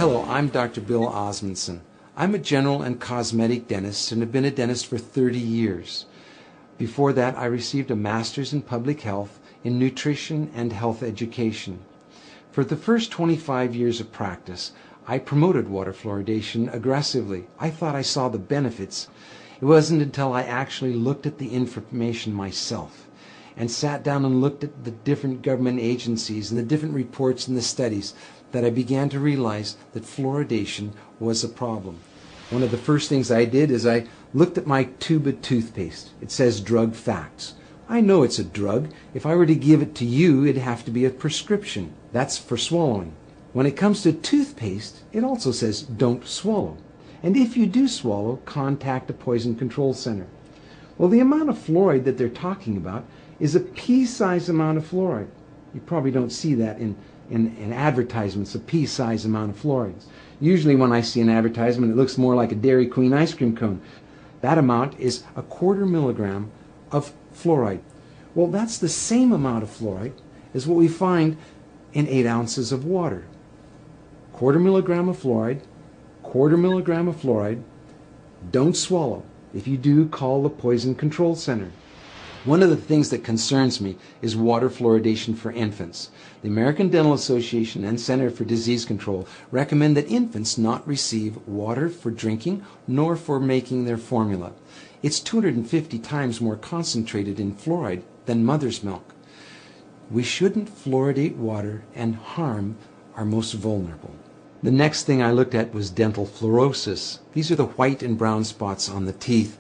Hello, I'm Dr. Bill Osmondson. I'm a general and cosmetic dentist and have been a dentist for 30 years. Before that, I received a master's in public health in nutrition and health education. For the first 25 years of practice, I promoted water fluoridation aggressively. I thought I saw the benefits. It wasn't until I actually looked at the information myself and sat down and looked at the different government agencies and the different reports and the studies that I began to realize that fluoridation was a problem. One of the first things I did is I looked at my tube of toothpaste. It says drug facts. I know it's a drug. If I were to give it to you, it'd have to be a prescription. That's for swallowing. When it comes to toothpaste, it also says don't swallow. And if you do swallow, contact a poison control center. Well, the amount of fluoride that they're talking about is a pea-sized amount of fluoride. You probably don't see that in advertisements, a pea-sized amount of fluoride. Usually when I see an advertisement, it looks more like a Dairy Queen ice cream cone. That amount is a 1/4 milligram of fluoride. Well, that's the same amount of fluoride as what we find in 8 ounces of water. 1/4 milligram of fluoride, 1/4 milligram of fluoride. Don't swallow. If you do, call the Poison Control Center. One of the things that concerns me is water fluoridation for infants. The American Dental Association and Center for Disease Control recommend that infants not receive water for drinking nor for making their formula. It's 250 times more concentrated in fluoride than mother's milk. We shouldn't fluoridate water and harm our most vulnerable. The next thing I looked at was dental fluorosis. These are the white and brown spots on the teeth.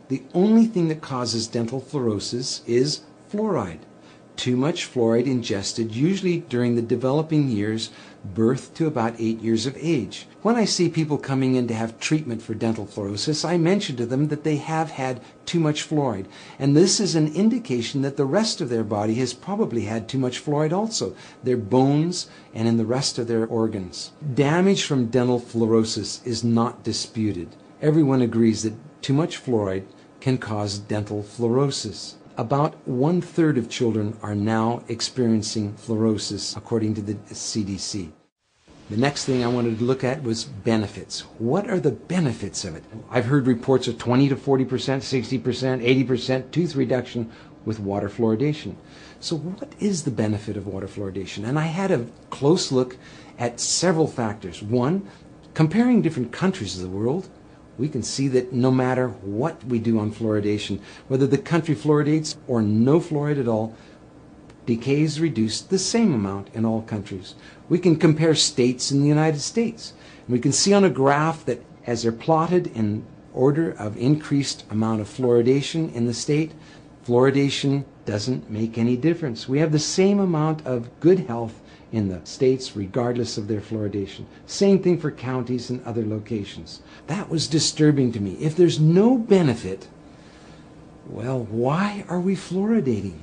The only thing that causes dental fluorosis is fluoride. Too much fluoride ingested, usually during the developing years, birth to about 8 years of age. When I see people coming in to have treatment for dental fluorosis, I mention to them that they have had too much fluoride. And this is an indication that the rest of their body has probably had too much fluoride also, their bones and in the rest of their organs. Damage from dental fluorosis is not disputed. Everyone agrees that too much fluoride can cause dental fluorosis. About 1/3 of children are now experiencing fluorosis, according to the CDC. The next thing I wanted to look at was benefits. What are the benefits of it? I've heard reports of 20 to 40%, 60%, 80% tooth reduction with water fluoridation. So what is the benefit of water fluoridation? And I had a close look at several factors. One, comparing different countries of the world, we can see that no matter what we do on fluoridation, whether the country fluoridates or no fluoride at all, decay is reduced the same amount in all countries. We can compare states in the United States. And we can see on a graph that as they're plotted in order of increased amount of fluoridation in the state, fluoridation doesn't make any difference. We have the same amount of good health in the states regardless of their fluoridation. Same thing for counties and other locations. That was disturbing to me. If there's no benefit, well, why are we fluoridating?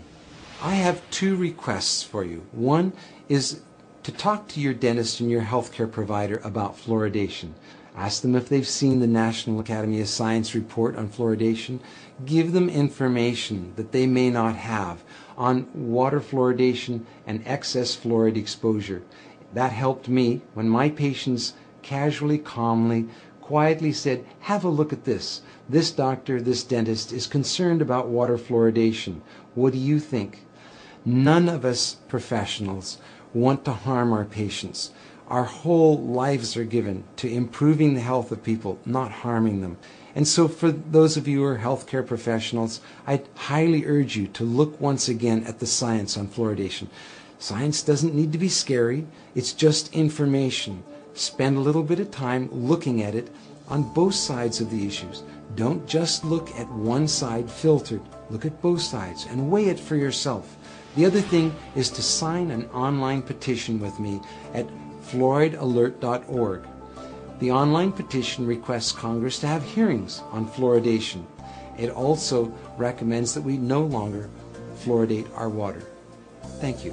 I have 2 requests for you. One is to talk to your dentist and your healthcare provider about fluoridation. Ask them if they've seen the National Academy of Science report on fluoridation. Give them information that they may not have on water fluoridation and excess fluoride exposure. That helped me when my patients casually, calmly, quietly said, have a look at this. This doctor, this dentist is concerned about water fluoridation. What do you think? None of us professionals want to harm our patients. Our whole lives are given to improving the health of people, not harming them. And so for those of you who are healthcare professionals, I highly urge you to look once again at the science on fluoridation. Science doesn't need to be scary. It's just information. Spend a little bit of time looking at it on both sides of the issues. Don't just look at one side filtered. Look at both sides and weigh it for yourself. The other thing is to sign an online petition with me at fluoridealert.org. The online petition requests Congress to have hearings on fluoridation. It also recommends that we no longer fluoridate our water. Thank you.